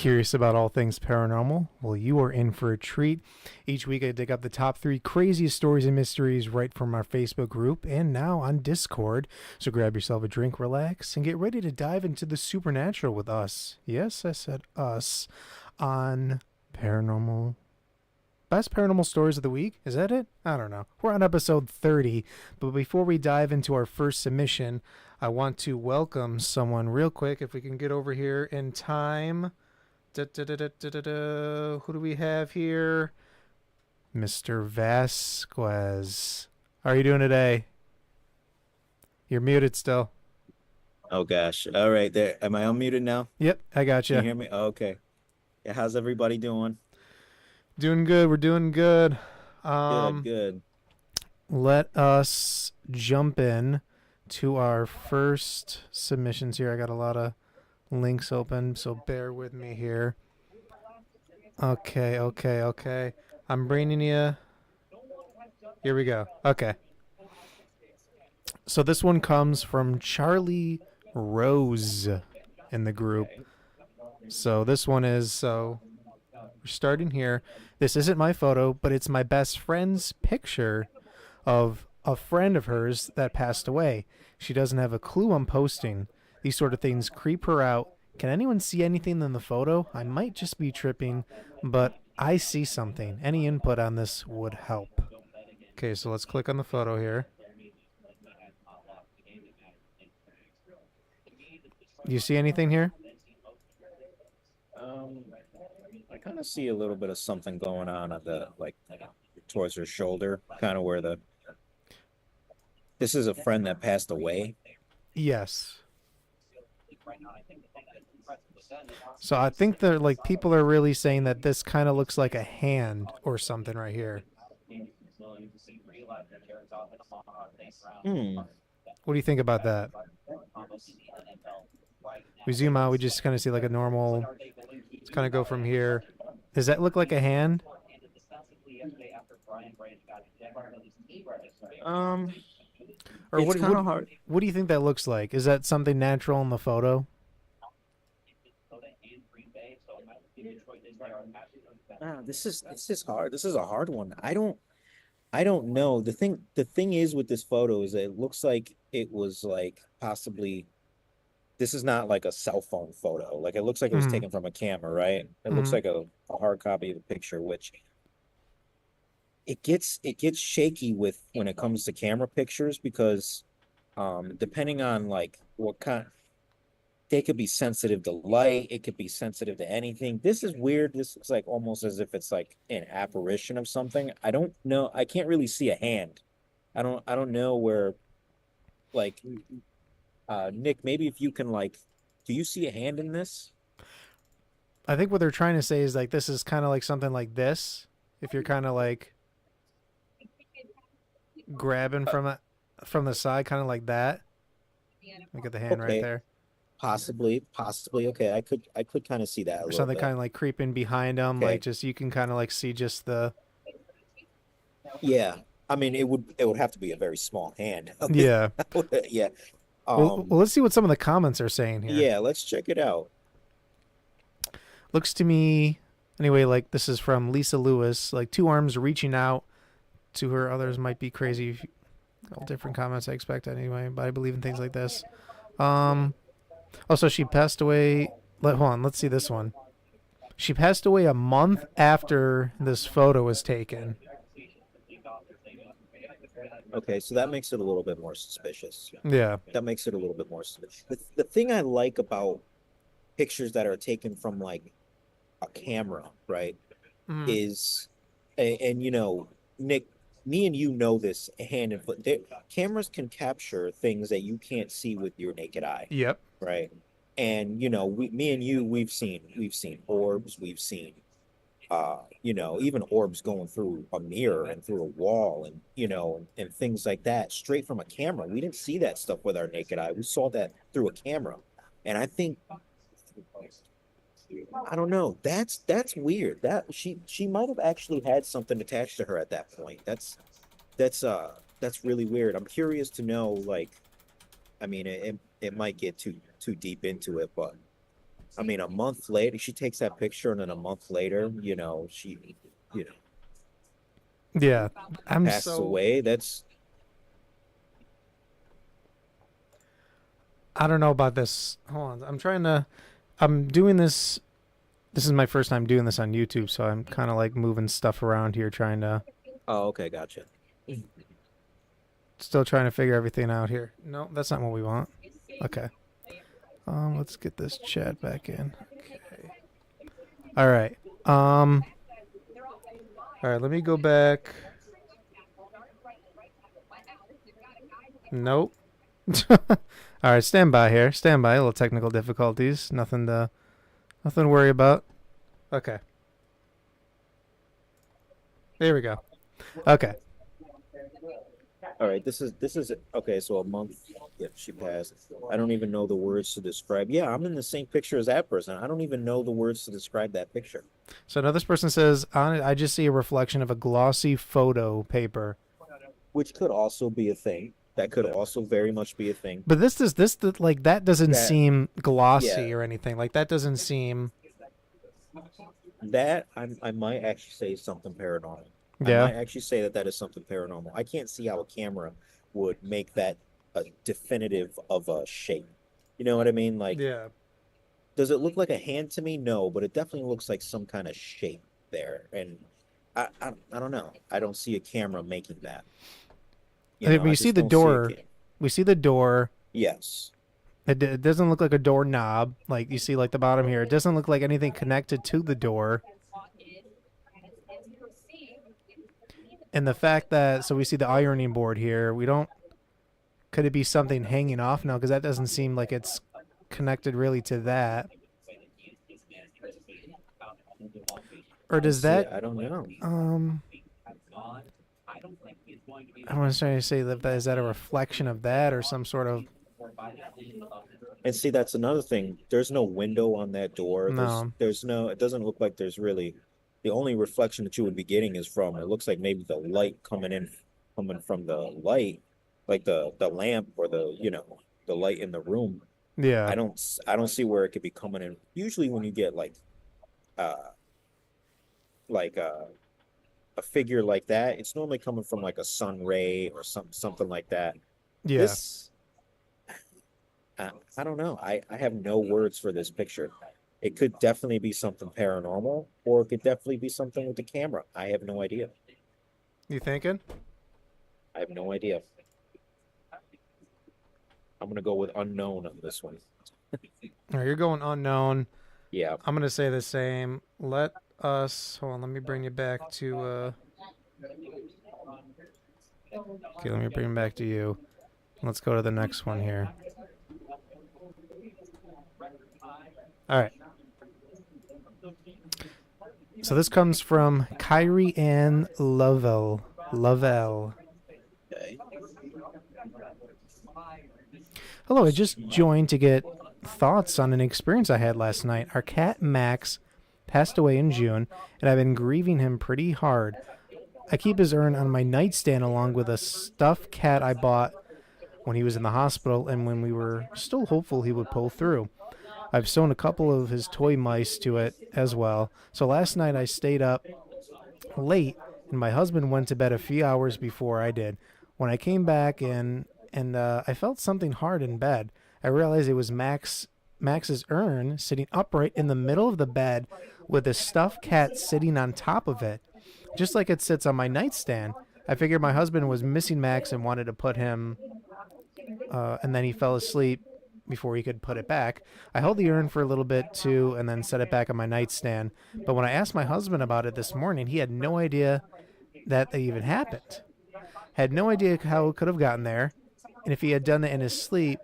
Curious about all things paranormal? Well, you are in for a treat. Each week I dig up the top 3 craziest stories and mysteries right from our Facebook group and now on Discord. So grab yourself a drink, relax, and get ready to dive into the supernatural with us. Yes, I said us on Paranormal. Best paranormal stories of the week? Is that it? I don't know. We're on episode 30, but before we dive into our first submission, I want to welcome someone real quick. If we can get over here in time. Who do we have here? Mr. Vasquez. How are you doing today? You're muted still. Oh gosh. All right, there. Am I unmuted now? Yep, I got Can you you. hear me? Oh, okay. Yeah, how's everybody doing? Doing good. We're doing good. Good, good. Let us jump in to our first submissions here. I got a lot of links open, so bear with me here. Okay. I'm bringing you. Here we go. Okay. So this one comes from Charlie Rose in the group. So this one is, so we're starting here. This isn't my photo, but it's my best friend's picture of a friend of hers that passed away. She doesn't have a clue I'm posting. These sort of things creep her out. Can anyone see anything in the photo? I might just be tripping, but I see something. Any input on this would help. Okay, so let's click on the photo here. Do you see anything here? I kind of see a little bit of something going on at the towards her shoulder, kind of where the. This is a friend that passed away. Yes. So I think that like people are really saying that this kind of looks like a hand or something right here. Hmm. What do you think about that? We zoom out, we just kind of see like a normal. Let's kind of go from here. Does that look like a hand? Um. Or It's kind of what? hard. What do you think that looks like? Is that something natural in the photo? This is hard. This is a hard one. I don't know. The thing is with this photo is that it looks like it was like possibly this is not like a cell phone photo. Like it looks like it was Mm-hmm. taken from a camera, right? It looks Mm-hmm. like a hard copy of the picture, which it gets shaky with when it comes to camera pictures because depending on like what kind they could be sensitive to light, it could be sensitive to anything. This is weird. This is like almost as if it's like an apparition of something. I don't know. I can't really see a hand. I don't know where like Nick, maybe if you can like do you see a hand in this? I think what they're trying to say is like this is kind of like something like this. If you're kind of like grabbing Uh, from the side, kind of like that. Look at the hand right okay, there, possibly. Okay, I could kind of see that a or little something bit. kind of like creeping behind them. Like Okay. just you can kind of like see just the. Yeah. I mean it would have to be a very small hand. Yeah. Yeah. Well, let's see what some of the comments are saying here. Yeah, let's check it out. Looks to me, anyway, like this is from Lisa Lewis. Like two arms reaching out to her. Others might be crazy. All different comments I expect anyway, but I believe in things like this. Um. Also, she passed away. Hold on. Let's see this one. She passed away a month after this photo was taken. Okay, so that makes it a little bit more suspicious. Yeah. That makes it a little bit more suspicious. The thing I like about pictures that are taken from like a camera, right, Mm. is and you know, Nick, me and you know this hand and foot. Cameras can capture things that you can't see with your naked eye, Yep. right? And you know, me and you, we've seen orbs, we've seen even orbs going through a mirror and through a wall and and things like that straight from a camera. We didn't see that stuff with our naked eye. We saw that through a camera. And I think I don't know. That's weird. That she might have actually had something attached to her at that point. That's really weird. I'm curious to know, like, I mean, it might get too deep into it, but I mean, a month later, she takes that picture, and then a month later, you know, Yeah, I'm passes so away. That's I don't know about this. Hold on, I'm trying to. I'm doing this. This is my first time doing this on YouTube, so I'm kind of like moving stuff around here, trying to oh, okay, gotcha. still trying to figure everything out here. No, that's not what we want. Okay. Let's get this chat back in. Okay. All right. All right. Let me go back. Nope. All right. Stand by here. Stand by. A little technical difficulties. Nothing to worry about. Okay. There we go. Okay. All right, this is okay. So a month, yeah, she passed. I don't even know the words to describe. Yeah, I'm in the same picture as that person. I don't even know the words to describe that picture, So now this person says, on it, I just see a reflection of a glossy photo paper. which could also be a thing. That could also very much be a thing. But like that doesn't That seem yeah, glossy or anything. Like that doesn't seem. that I might actually say something paranormal. I Yeah. might actually say that that is something paranormal. I can't see how a camera would make that a definitive of a shape. You know what I mean? Like, Yeah. does it look like a hand to me? No, but it definitely looks like some kind of shape there. And I don't know. I don't see a camera making that. I mean, we I see just the don't see a door. camera. We see the door. Yes. It doesn't look like a door knob. Like you see, like the bottom here. It doesn't look like anything connected to the door. And the fact that so we see the ironing board here. We don't. Could it be something hanging off now? Because that doesn't seem like it's connected really to that. Or I does see. that I don't know. um I want to try to say that is that a reflection of that or some sort of And see, that's another thing. There's no window on that door. no. There's no, it doesn't look like there's really, the only reflection that you would be getting is from, it looks like maybe the light coming from the light, like the lamp or the light in the room. Yeah. I don't see where it could be coming in. Usually when you get uh like a figure like that, it's normally coming from like a sun ray or something like that. Yeah. This I don't know. I have no words for this picture. It could definitely be something paranormal, or it could definitely be something with the camera. I have no idea. You thinking? I have no idea. I'm gonna go with unknown on this one. All right, you're going unknown. Yeah. I'm gonna say the same. Let us hold on. Let me bring you back to. Okay, let me bring it back to you. Let's go to the next one here. All right. So this comes from Kyrie Ann Lovell. Lovell. Okay. Hello, I just joined to get thoughts on an experience I had last night. Our cat Max passed away in June, and I've been grieving him pretty hard. I keep his urn on my nightstand along with a stuffed cat I bought when he was in the hospital and when we were still hopeful he would pull through. I've sewn a couple of his toy mice to it as well. So last night I stayed up late and my husband went to bed a few hours before I did. When I came back and I felt something hard in bed. I realized it was Max's urn sitting upright in the middle of the bed with a stuffed cat sitting on top of it, just like it sits on my nightstand. I figured my husband was missing Max and wanted to put him, and then he fell asleep before he could put it back. I held the urn for a little bit too and then set it back on my nightstand. But when I asked my husband about it this morning, he had no idea that even happened. Had no idea how it could have gotten there. And if he had done it in his sleep,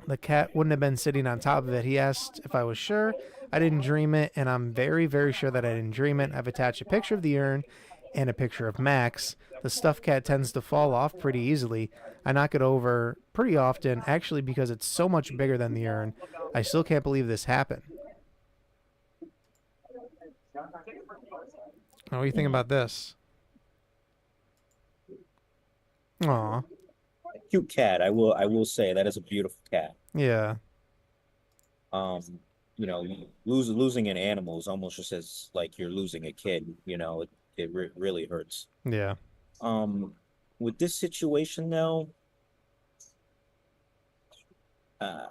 the cat wouldn't have been sitting on top of it. He asked if I was sure. I didn't dream it, and I'm very, very sure that I didn't dream it. I've attached a picture of the urn and a picture of Max. The stuffed cat tends to fall off pretty easily. I knock it over pretty often, actually, because it's so much bigger than the urn. I still can't believe this happened. What do you think about this? Aw. Cute cat. I will say that is a beautiful cat. Yeah. Um, losing an animal is almost just as like you're losing a kid. It really hurts. Yeah. Um, with this situation though, uh,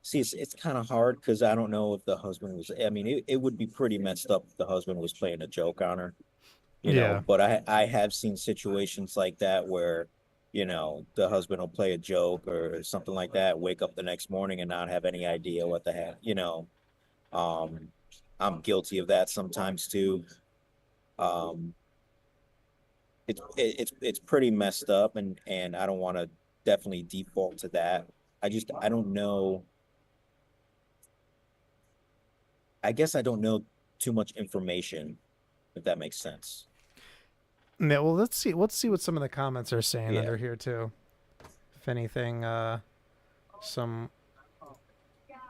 see, it's kind of hard because I don't know if the husband was. I mean, it would be pretty messed up if the husband was playing a joke on her. Yeah. But I have seen situations like that where, the husband will play a joke or something like that, wake up the next morning and not have any idea what the heck. Um, I'm guilty of that sometimes too. Um, it's pretty messed up, and I don't want to definitely default to that. I don't know. I guess I don't know too much information, if that makes sense. Yeah, well, let's see what some of the comments are saying Yeah. under here too. If anything, some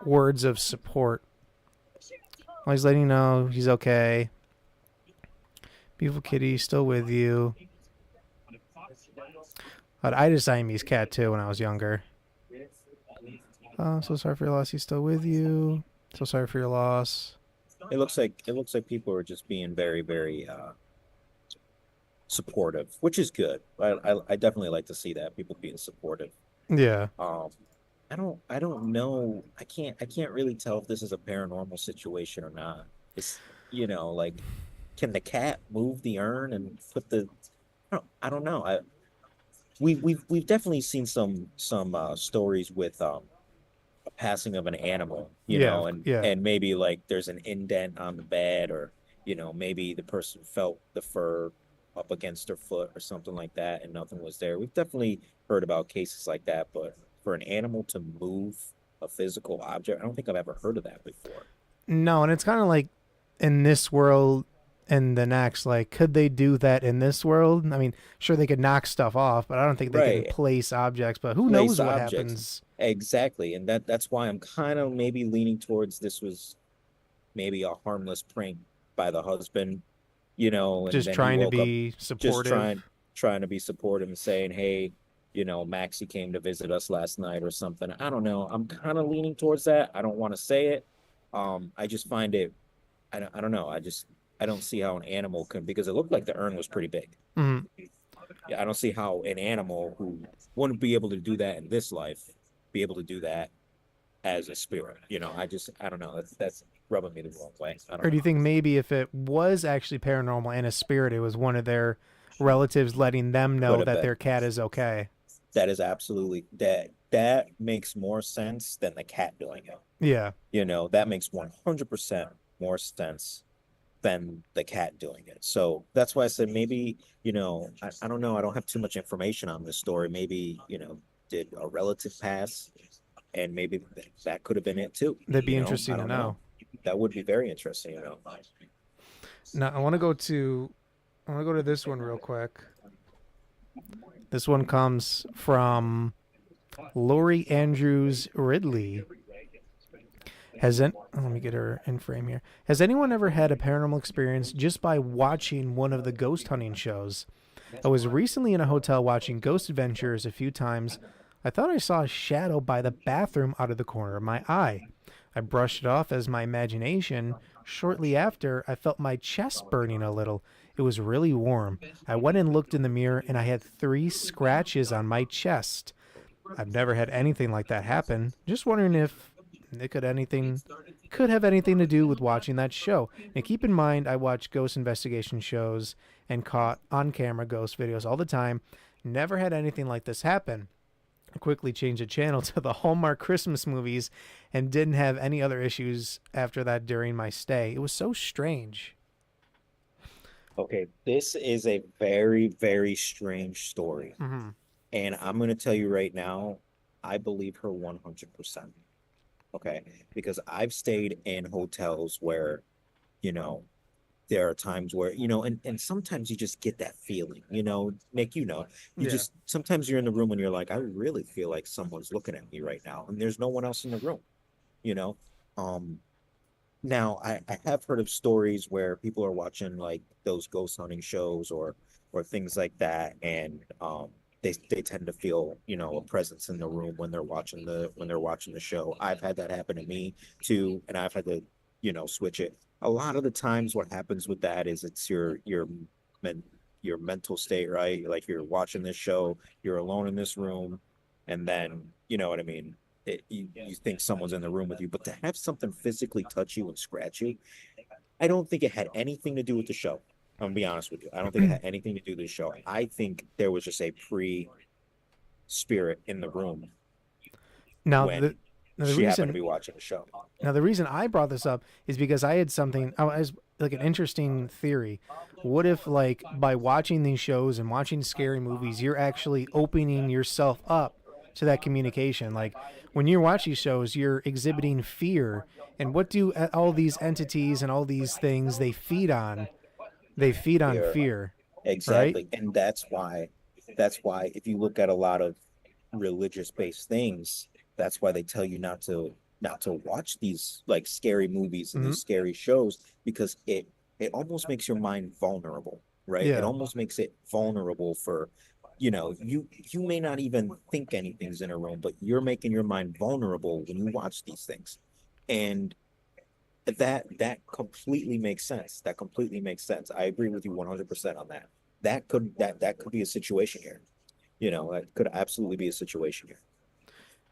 words of support. Well, he's letting you know he's okay. Beautiful kitty, still with you. But I had a Siamese cat too when I was younger. So sorry for your loss. He's still with you. So sorry for your loss. It looks like people are just being very, very supportive, which is good. I definitely like to see that people being supportive. Yeah. Um, I don't know. I can't really tell if this is a paranormal situation or not. It's like, can the cat move the urn and put the I don't know. We've definitely seen some stories with a passing of an animal, Yeah. and Yeah. and maybe like there's an indent on the bed, or maybe the person felt the fur up against her foot or something like that, and nothing was there. We've definitely heard about cases like that, but for an animal to move a physical object, I don't think I've ever heard of that before. No, and it's kind of like in this world and the next. Like, could they do that in this world? I mean, sure they could knock stuff off, but I don't think they can Right. place objects. But who Place knows what objects. happens? Exactly. And that's why I'm kind of maybe leaning towards this was maybe a harmless prank by the husband, and Just then he trying to woke up be just supportive. trying to be supportive and saying, "Hey, Maxie came to visit us last night or something." I don't know. I'm kind of leaning towards that. I don't want to say it. I just find it I don't know. I don't see how an animal can, because it looked like the urn was pretty big. Mm. Yeah, I don't see how an animal who wouldn't be able to do that in this life be able to do that as a spirit. I don't know. That's rubbing me the wrong way. I don't Or do you know. think maybe if it was actually paranormal and a spirit, it was one of their relatives letting them Could know have that been. their cat is okay? That is absolutely that makes more sense than the cat doing it. Yeah. That makes 100% more sense than the cat doing it. So that's why I said maybe, I don't know. I don't have too much information on this story. Maybe, did a relative pass, and maybe that could have been it too. That'd be I interesting to don't know. know. That would be very interesting. Now I want to go to this one real quick. This one comes from Lori Andrews Ridley. Let me get her in frame here. Has anyone ever had a paranormal experience just by watching one of the ghost hunting shows? I was recently in a hotel watching Ghost Adventures a few times. I thought I saw a shadow by the bathroom out of the corner of my eye. I brushed it off as my imagination. Shortly after, I felt my chest burning a little. It was really warm. I went and looked in the mirror and I had 3 scratches on my chest. I've never had anything like that happen. Just wondering if it could have anything to do with watching that show. Now keep in mind I watch ghost investigation shows and caught on camera ghost videos all the time. Never had anything like this happen. I quickly changed the channel to the Hallmark Christmas movies and didn't have any other issues after that during my stay. It was so strange. Okay, this is a very, very strange story. Mm-hmm. And I'm going to tell you right now, I believe her 100%. Okay. Because I've stayed in hotels where, you know, there are times where, and sometimes you just get that feeling, Nick, you Yeah. just, sometimes you're in the room and you're like, I really feel like someone's looking at me right now. And there's no one else in the room, you know? Um, Now I have heard of stories where people are watching like those ghost hunting shows or things like that. And they tend to feel, a presence in the room when they're watching the show. I've had that happen to me too, and I've had to, switch it. A lot of the times what happens with that is it's men your mental state, right? Like you're watching this show, you're alone in this room, and then you know what I mean. You think someone's in the room with you, but to have something physically touch you and scratch you, I don't think it had anything to do with the show. I'm gonna be honest with you. I don't think it had anything to do with the show. I think there was just a spirit in the room Now when the she happened to reason be watching the show. now the reason I brought this up is because I had something I was like an interesting theory. What if like by watching these shows and watching scary movies, you're actually opening yourself up to that communication? Like when you watch these shows, you're exhibiting fear. And what do all these entities and all these things they feed on? They feed on Here, fear, right? exactly, and that's why if you look at a lot of religious based things, that's why they tell you not to watch these like scary movies and Hmm. these scary shows because it almost makes your mind vulnerable, right? It Yeah. almost makes it vulnerable for, you may not even think anything's in a room, but you're making your mind vulnerable when you watch these things. And that completely makes sense. That completely makes sense. I agree with you 100% on that. That could be a situation here. That could absolutely be a situation here.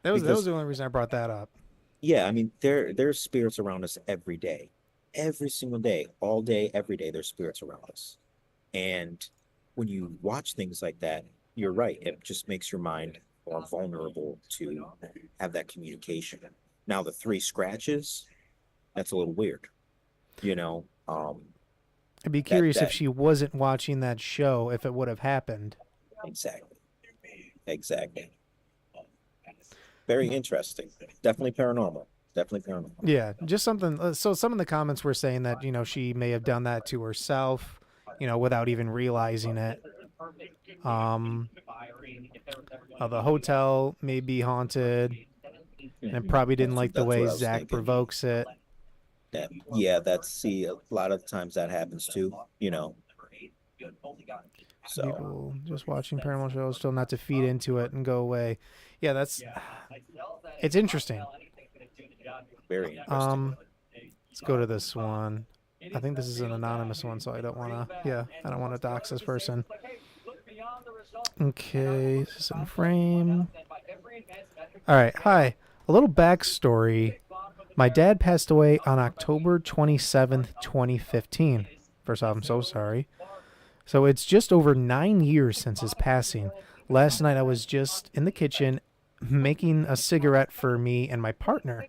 That was Because the only reason I brought that up. yeah, I mean there's spirits around us every day. Every single day, all day, every day, there's spirits around us. And when you watch things like that, you're right. It just makes your mind more vulnerable to have that communication. Now the three scratches, that's a little weird, you know. I'd be That curious if that she wasn't watching that show, if it would have happened. exactly. Exactly. Very interesting. Definitely paranormal. Definitely paranormal. Yeah, just something. So some of the comments were saying that she may have done that to herself, without even realizing it. Um, the hotel may be haunted, and it probably didn't like the That's way what I was Zach thinking. provokes it. Yeah, that's see, a lot of times that happens too, so People just watching paranormal shows still not to feed into it and go away. Yeah, it's interesting. very interesting. Um, let's go to this one. I think this is an anonymous one, so I don't want to. Yeah, I don't want to dox this person. Okay, this is in frame. All right, hi. A little backstory. My dad passed away on October 27th, 2015. First off, I'm so sorry. So it's just over 9 years since his passing. Last night I was just in the kitchen making a cigarette for me and my partner.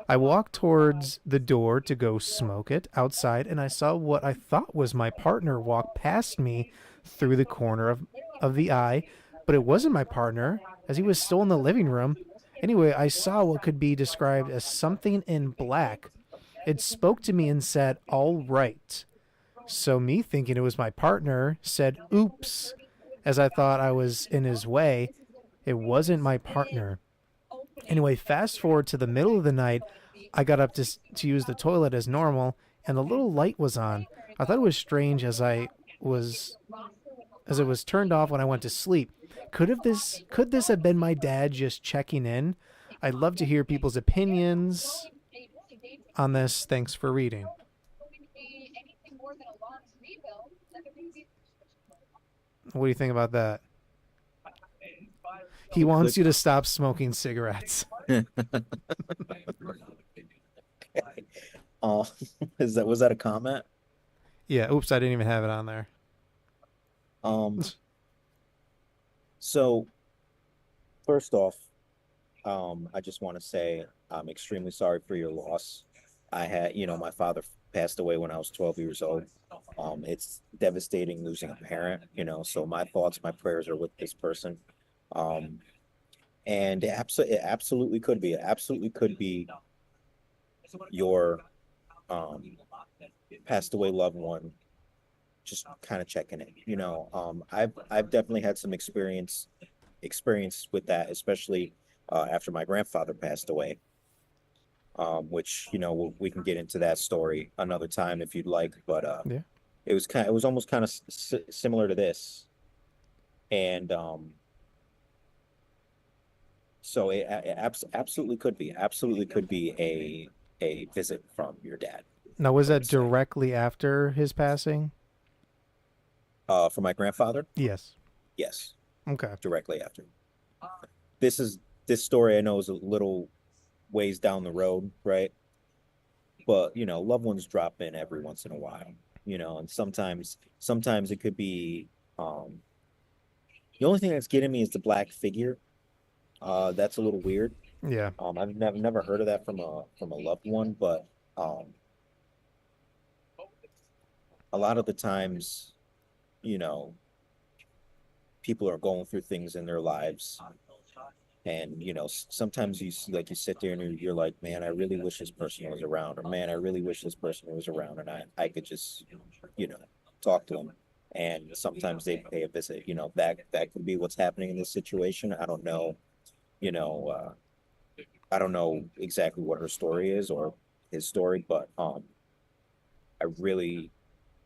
I walked towards the door to go smoke it outside, and I saw what I thought was my partner walk past me through the corner of the eye, but it wasn't my partner, as he was still in the living room. Anyway, I saw what could be described as something in black. It spoke to me and said, "All right." So, me thinking it was my partner, said, "Oops," as I thought I was in his way. It wasn't my partner. Anyway, fast forward to the middle of the night, I got up to use the toilet as normal, and the little light was on. I thought it was strange was as it was turned off when I went to sleep. Could this have been my dad just checking in? I'd love to hear people's opinions on this. Thanks for reading. What do you think about that? He wants you to stop smoking cigarettes. uh was that a comment? Yeah, oops, I didn't even have it on there. um so first off, I just want to say I'm extremely sorry for your loss. My father passed away when I was 12 years old. It's devastating losing a parent, so my thoughts, my prayers are with this person. Um, and it absolutely could be, your passed away loved one just kind of checking it. I've definitely had some experience with that, especially after my grandfather passed away. Which we can get into that story another time if you'd like, but Yeah. it was almost kind of similar to this, and So it absolutely could be a visit from your dad. Now, was So to that say. directly after his passing? For my grandfather, Yes. yes, Okay. directly after. This is this story I know is a little ways down the road, right? But loved ones drop in every once in a while, and sometimes it could be the only thing that's getting me is the black figure. That's a little weird. Yeah. I've never heard of that from a loved one, but a lot of the times, you know, people are going through things in their lives. And sometimes like you sit there and you're like, man, I really wish this person was around, or man, I really wish this person was around, and I could just, you know, talk to them. And sometimes they pay a visit. That could be what's happening in this situation. I don't know. You know, I don't know exactly what her story is or his story, but I really,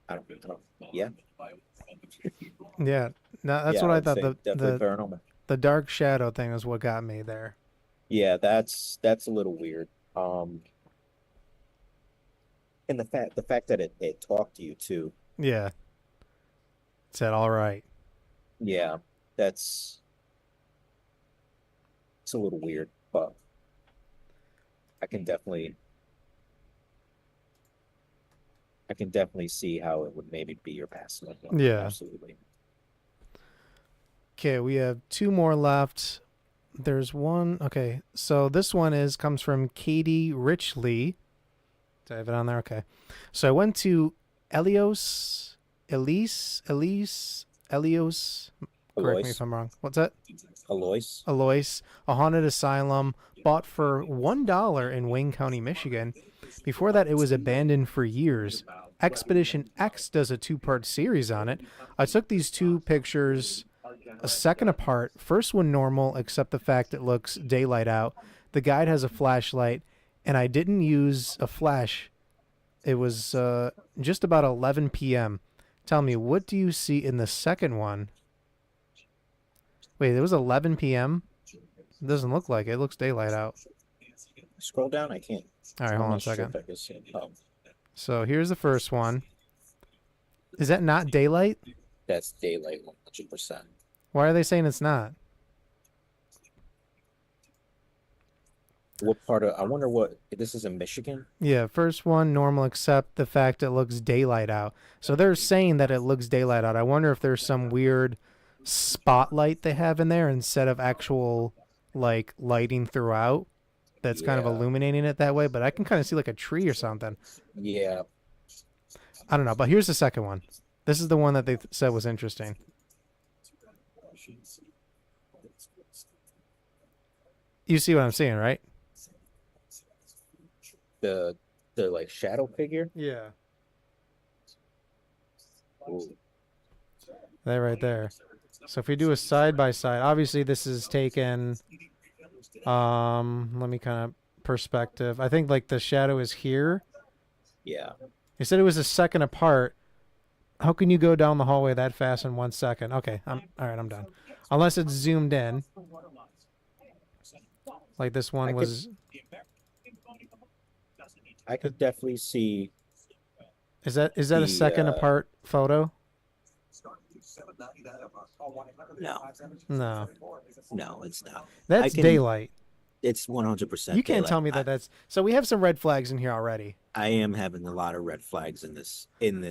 I don't yeah, Yeah. No, that's yeah, what I I would thought. say The definitely the paranormal. the dark shadow thing is what got me there. Yeah, that's a little weird. And the fact that it talked to you too. Yeah. Said all right. Yeah, that's it's a little weird, but I can definitely I can definitely see how it would maybe be your past loved one. Yeah. Absolutely. Okay, we have two more left. There's one. Okay, so this one comes from Katie Richley. Did I have it on there? Okay. So I went to Elios. Correct me if Alois. I'm wrong. What's that? Alois. Alois, a haunted asylum bought for $1 in Wayne County, Michigan. Before that, it was abandoned for years. Expedition X does a two-part series on it. I took these two pictures a second apart. First one normal, except the fact it looks daylight out. The guide has a flashlight, and I didn't use a flash. It was just about 11 p.m. Tell me, what do you see in the second one? Wait, it was 11 p.m.? It doesn't look like it. It looks daylight out. Scroll down. I can't. All right, I'm hold on a not sure second. if I can see it. Oh, So here's the first one. Is that not daylight? that's daylight 100%. Why are they saying it's not? What part of? I wonder what this is in Michigan. Yeah, first one normal except the fact it looks daylight out. So they're saying that it looks daylight out. I wonder if there's some weird spotlight they have in there instead of actual like lighting throughout that's kind of Yeah, illuminating it that way, but I can kind of see like a tree or something. yeah. I don't know, but here's the second one. This is the one that they said was interesting. You see what I'm seeing, right? The like shadow figure. Yeah. Ooh, That right there. So if we do a side by side, obviously this is taken let me kind of perspective. I think like the shadow is here. yeah. You said it was a second apart. How can you go down the hallway that fast in 1 second? Okay, I'm all right, I'm done. Unless it's zoomed in. Like this I one could was I could definitely see is that a the second apart photo? no, No. no, it's not. I That's can daylight. It's You 100% can't tell daylight. me that that's so we have some red flags in here already. I am having a lot of red flags in this and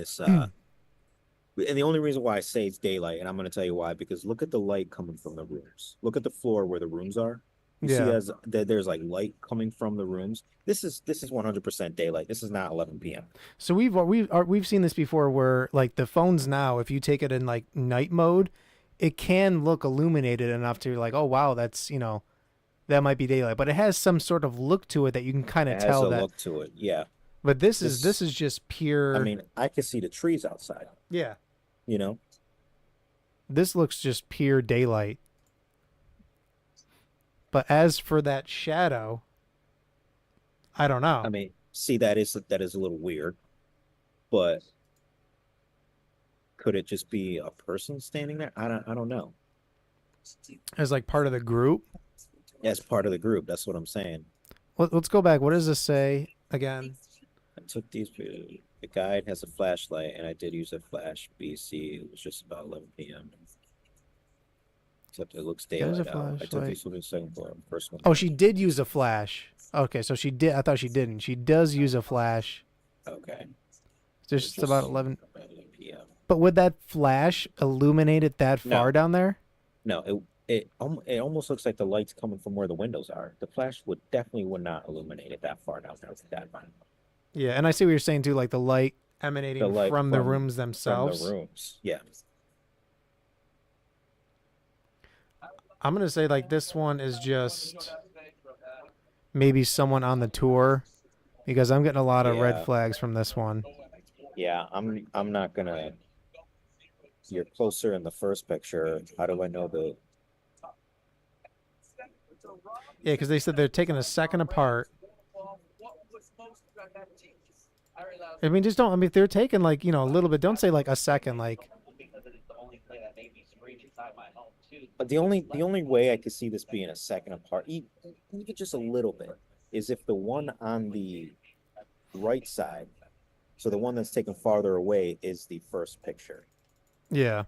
the only reason why I say it's daylight, and I'm going to tell you why, because look at the light coming from the rooms. Look at the floor where the rooms are. You see Yeah. as that there's like light coming from the rooms. This is 100% daylight. This is not 11 p.m. So we've seen this before where like the phones now, if you take it in like night mode, it can look illuminated enough to like, oh wow, that's that might be daylight, but it has some sort of look to it that you can kind of It has tell a that. look to it. Yeah. But this This is just I pure. mean, I can see the trees outside, Yeah, you know? this looks just pure daylight. But as for that shadow, I don't I know. mean, see that is a little weird, but could it just be a person standing there? I don't know. As like part of the group. as part of the group. That's what I'm saying. Let's go back. What does this say again? I took these. The guide has a flashlight, and I did use a flash. BC. It was just about 11 p.m. Except it looks There's a daylight out. I took flashlight. these from the second floor. First one. Oh, she did use a flash. Okay, so she did. I thought she didn't. She does use a flash. Okay. Just about 11. 11 p.m. But would that flash illuminate it that far No. down there? No, it almost looks like the light's coming from where the windows are. The flash would not illuminate it that far down there with that fine. Yeah, and I see what you're saying too, like the light The emanating light from the rooms from themselves. the rooms. Yeah. I'm gonna say like this one is just maybe someone on the tour, because I'm getting a lot of red Yeah. flags from this one. Yeah, I'm not gonna. You're closer in the first picture. How do I know the? Yeah, because they said they're taking a second apart. I mean, just don't. I mean, if they're taking like a little bit, don't say like a second. Like, But the only way I could see this being a second apart, even just a little bit, is if the one on the right side, so the one that's taken farther away, is the first picture, yeah,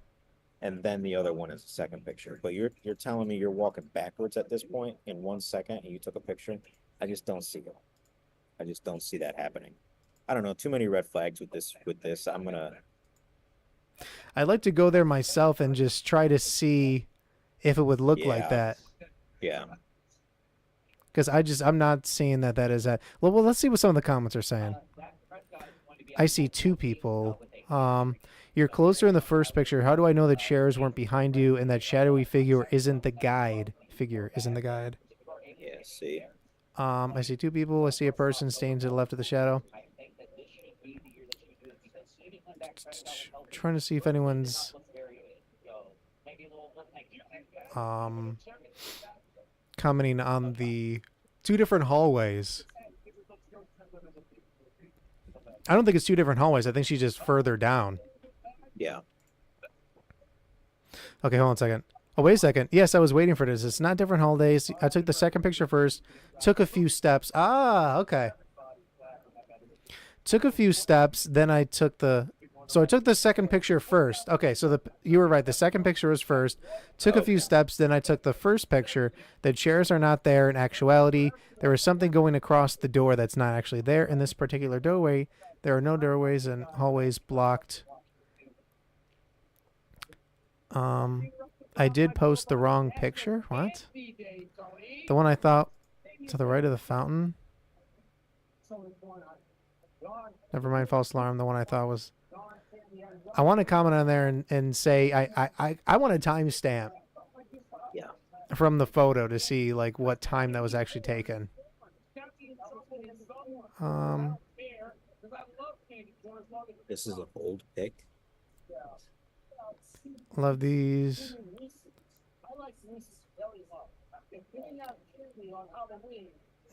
and then the other one is the second picture. But you're telling me you're walking backwards at this point in 1 second, and you took a picture? I just don't see it. I just don't see that happening. I don't know. Too many red flags with this. I'm gonna. I'd like to go there myself and just try to see if it would look like Yeah. that. Yeah. Because I'm not seeing that is that. Well, let's see what some of the comments are saying. I see two people. You're closer in the first picture. How do I know the chairs weren't behind you and that shadowy figure isn't the guide? Yeah. See. I see two people. I see a person staying to the left of the shadow. Trying to see if anyone's commenting on the two different hallways. I don't think it's two different hallways. I think she's just further down. Yeah. Okay, hold on a second. Oh, wait a second. Yes, I was waiting for this. It's not different hallways. I took the second picture first, took a few steps. Ah, okay. Took a few steps, then I took the... So I took the second picture first. Okay, so you were right. The second picture was first. Took a few steps, then I took the first picture. The chairs are not there in actuality. There was something going across the door that's not actually there in this particular doorway. There are no doorways and hallways blocked. I did post the wrong picture. What? The one I thought to the right of the fountain? Never mind, false alarm. The one I thought was... I want to comment on there and say I want a timestamp. Yeah. From the photo to see like what time that was actually taken. This is an old pic. Love these.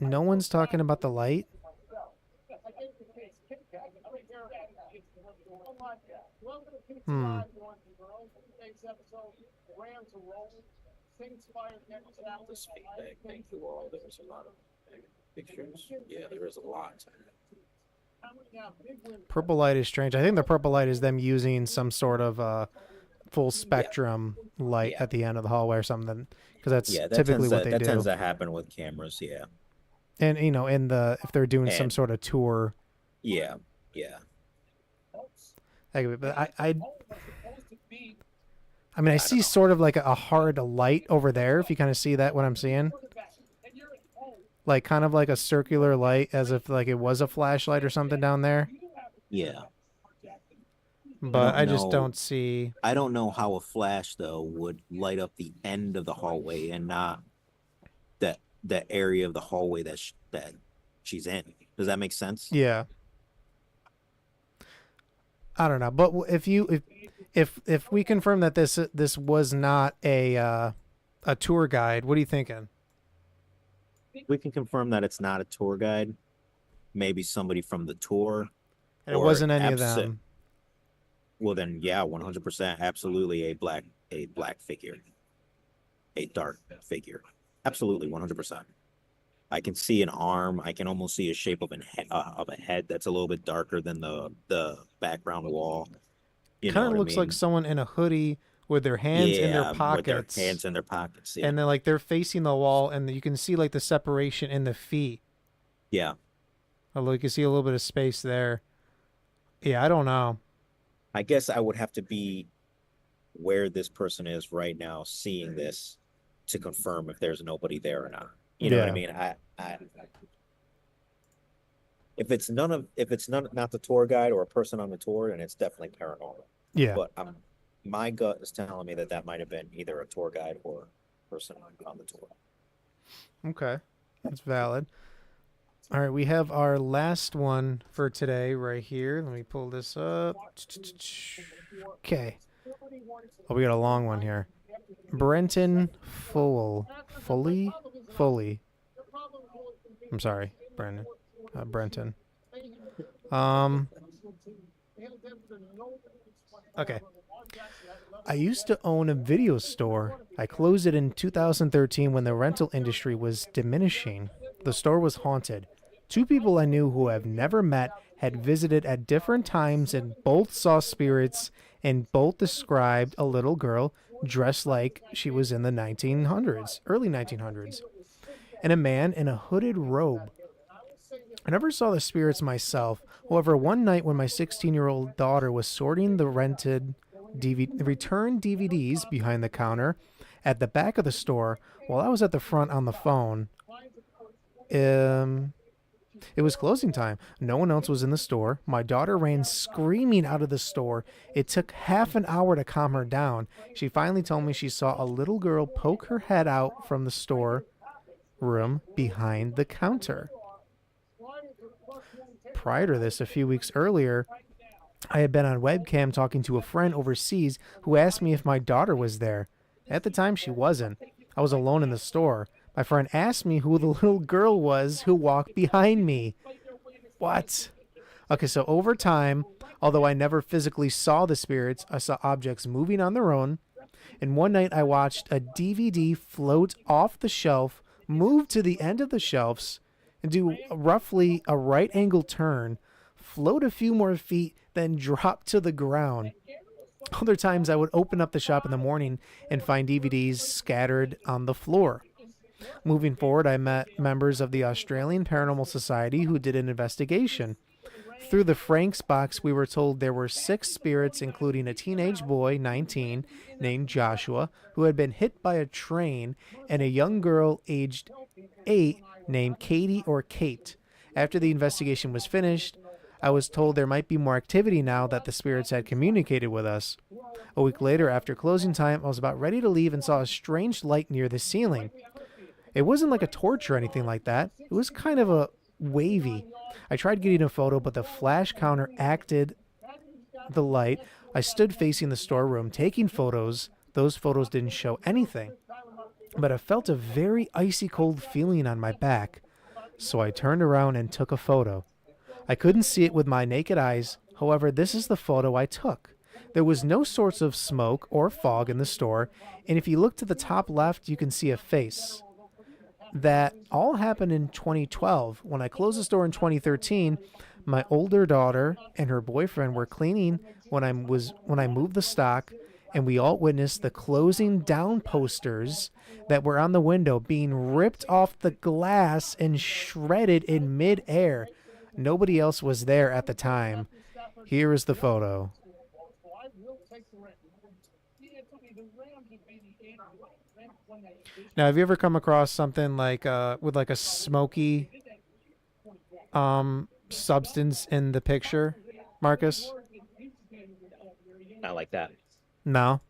No one's talking about the light. This feedback thing through all. There's a lot of pictures. Yeah, there is a lot. Purple light is strange. I think the purple light is them using some sort of full spectrum light at the end of the hallway or something, because that's typically what they do. That tends to happen with cameras. Yeah. And if they're doing some sort of tour. Yeah. Yeah. But I mean, I see sort of like a hard light over there. If you kind of see that, what I'm seeing, like kind of like a circular light, as if like it was a flashlight or something down there. Yeah. But I just don't see. I don't know how a flash though would light up the end of the hallway and not that area of the hallway that she's in. Does that make sense? Yeah. I don't know, but if we confirm that this was not a tour guide, what are you thinking? We can confirm that it's not a tour guide. Maybe somebody from the tour. And it wasn't any of them. Well, then, yeah, 100%, absolutely a black figure, a dark figure. Absolutely, 100%. I can see an arm. I can almost see a shape of a head that's a little bit darker than the background wall. You know Kind of what I looks like mean? someone in a hoodie with their hands in their Yeah, with their pockets, hands in their pockets. Yeah, and then like they're facing the wall, and you can see like the separation in the feet. yeah. Although you can see a little bit of space there. Yeah, I don't know. I guess I would have to be where this person is right now, seeing this, to confirm if there's nobody there or not. You know what I Yeah, mean? If it's none not the tour guide or a person on the tour, then it's definitely paranormal. yeah. But my gut is telling me that that might have been either a tour guide or a person on the tour. Okay, that's valid. All right, we have our last one for today right here. Let me pull this up. Okay. Oh, we got a long one here. Brenton Foley. I'm sorry, Brendan. Brenton. Um. Okay. I used to own a video store. I closed it in 2013 when the rental industry was diminishing. The store was haunted. Two people I knew who I've never met had visited at different times and both saw spirits and both described a little girl dressed like she was in the 1900s, early 1900s, and a man in a hooded robe. I never saw the spirits myself. However, one night when my 16-year-old daughter was sorting the returned DVDs behind the counter at the back of the store, while I was at the front on the phone, um, it was closing time. No one else was in the store. My daughter ran screaming out of the store. It took half an hour to calm her down. She finally told me she saw a little girl poke her head out from the store room behind the counter. Prior to this, a few weeks earlier, I had been on webcam talking to a friend overseas who asked me if my daughter was there. At the time, she wasn't. I was alone in the store. My friend asked me who the little girl was who walked behind me. What? Okay, so over time, although I never physically saw the spirits, I saw objects moving on their own. And one night I watched a DVD float off the shelf, move to the end of the shelves, and do roughly a right angle turn, float a few more feet, then drop to the ground. Other times I would open up the shop in the morning and find DVDs scattered on the floor. Moving forward, I met members of the Australian Paranormal Society who did an investigation. Through the Frank's box, we were told there were six spirits, including a teenage boy, 19, named Joshua, who had been hit by a train, and a young girl aged 8 named Katie or Kate. After the investigation was finished, I was told there might be more activity now that the spirits had communicated with us. A week later, after closing time, I was about ready to leave and saw a strange light near the ceiling. It wasn't like a torch or anything like that. It was kind of a wavy. I tried getting a photo, but the flash counter acted the light. I stood facing the storeroom taking photos. Those photos didn't show anything, but I felt a very icy cold feeling on my back. So I turned around and took a photo. I couldn't see it with my naked eyes. However, this is the photo I took. There was no source of smoke or fog in the store, and if you look to the top left, you can see a face. That all happened in 2012. When I closed the store in 2013, my older daughter and her boyfriend were cleaning when I moved the stock, and we all witnessed the closing down posters that were on the window being ripped off the glass and shredded in midair. Nobody else was there at the time. Here is the photo. Now, have you ever come across something like with like a smoky substance in the picture, Marcus? Not like that. No.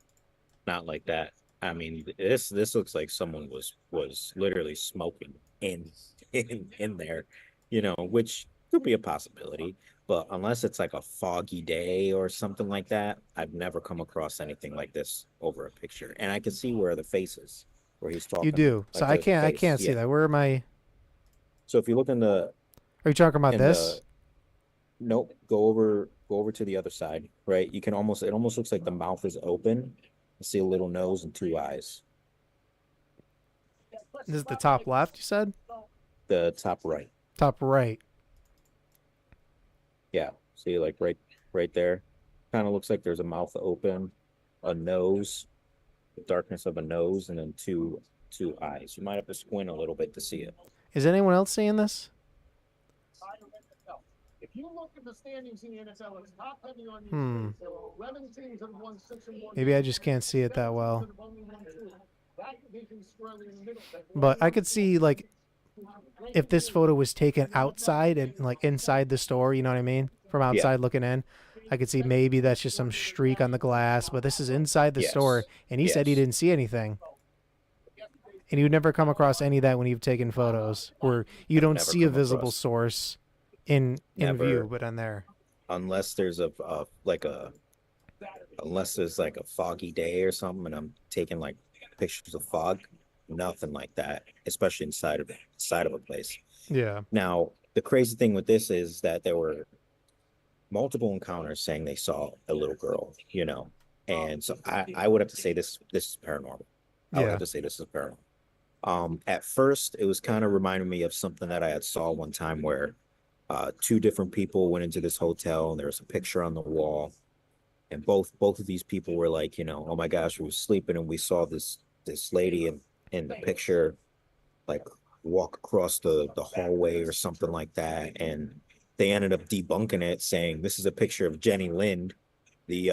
Not like that. I mean, this looks like someone was literally smoking in there, which could be a possibility. But unless it's like a foggy day or something like that, I've never come across anything like this over a picture. And I can see where the face is, where he's You talking. do. So Like I there's a can't I face. can't see Yeah. that. Where am I? So if you look Are you talking about in the this? nope, go over to the other side, right? It almost looks like the mouth is open. I see a little nose and two eyes. This is the top left, you said? The top right. Top right. Yeah. See, like right there. Kind of looks like there's a mouth open, a nose, the darkness of a nose, and then two eyes. You might have to squint a little bit to see it. Is anyone else seeing this? If you look at the standings in the NFL, it's top heavy on the Hmm. 11 teams have won 6-1. Maybe I just can't see it that well. But I could see, like, if this photo was taken outside and, like, inside the store, you know what I mean? From outside looking in, I could see maybe that's just some streak on the glass. But this is inside the store, and he said he didn't see anything. And you would never come across any of that when you've taken photos, where you don't see a visible source in view, but on there. Unless there's unless there's like a foggy day or something, and I'm taking like pictures of fog, nothing like that, especially inside of a place. Yeah. Now, the crazy thing with this is that there were multiple encounters saying they saw a little girl, you know, and so I would have to say this is paranormal. I would have to say this is paranormal. At first, it was kind of reminding me of something that I had saw one time where two different people went into this hotel and there was a picture on the wall, and both of these people were like, you know, oh my gosh, we were sleeping and we saw this lady in the picture like walk across the hallway or something like that, and they ended up debunking it, saying this is a picture of Jenny Lind, the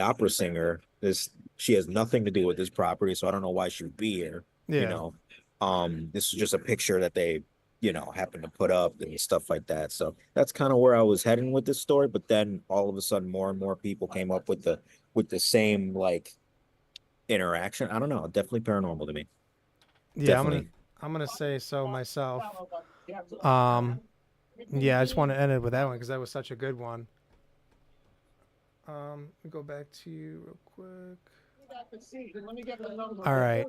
opera singer. She has nothing to do with this property, so I don't know why she would be here. Yeah. You know, this is just a picture that they, you know, happened to put up and stuff like that. So that's kind of where I was heading with this story. But then all of a sudden, more and more people came up with the same like interaction. I don't know, definitely paranormal to me. Yeah, Definitely. I'm gonna say so myself. Yeah, I just want to end it with that one because that was such a good one. Let me go back to you real quick. All right.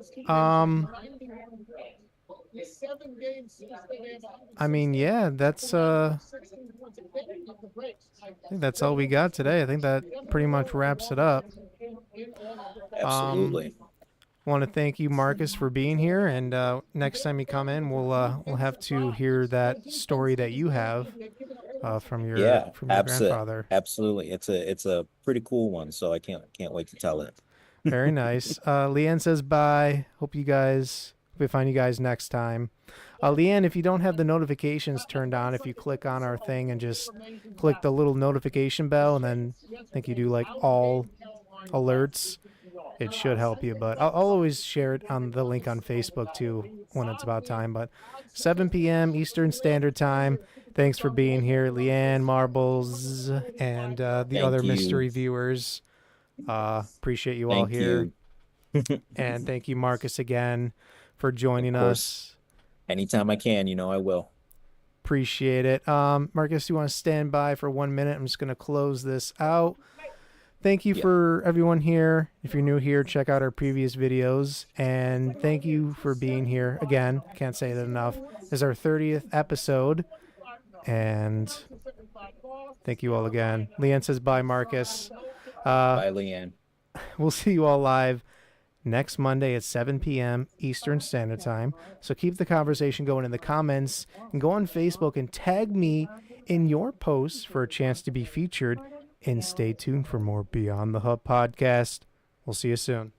I mean, yeah, that's I think that's all we got today. I think that pretty much wraps it up. Absolutely. Want to thank you, Marcus, for being here. And next time you come in, we'll have to hear that story that you have from your grandfather. Absolutely. It's a pretty cool one, so I can't wait to tell it. Very nice. Leanne says bye. Hope we find you guys next time. Leanne, if you don't have the notifications turned on, if you click on our thing and just click the little notification bell, and then I think you do like all alerts, it should help you. But I'll always share it on the link on Facebook too when it's about time. But 7 p.m. Eastern Standard Time. Thanks for being here, Leanne, Marbles, and the other mystery viewers. Appreciate you all here. And thank you, Marcus, again for joining us. Anytime I can, you know I will. Appreciate it. Marcus, you want to stand by for 1 minute? I'm just going to close this out. Thank you for everyone here. If you're new here, check out our previous videos. And thank you for being here. Again, can't say that enough. This is our 30th episode. And thank you all again. Leanne says bye, Marcus. Bye, Leanne. We'll see you all live next Monday at 7 p.m. Eastern Standard Time. So keep the conversation going in the comments and go on Facebook and tag me in your posts for a chance to be featured. And stay tuned for more Beyond the Hub podcast. We'll see you soon.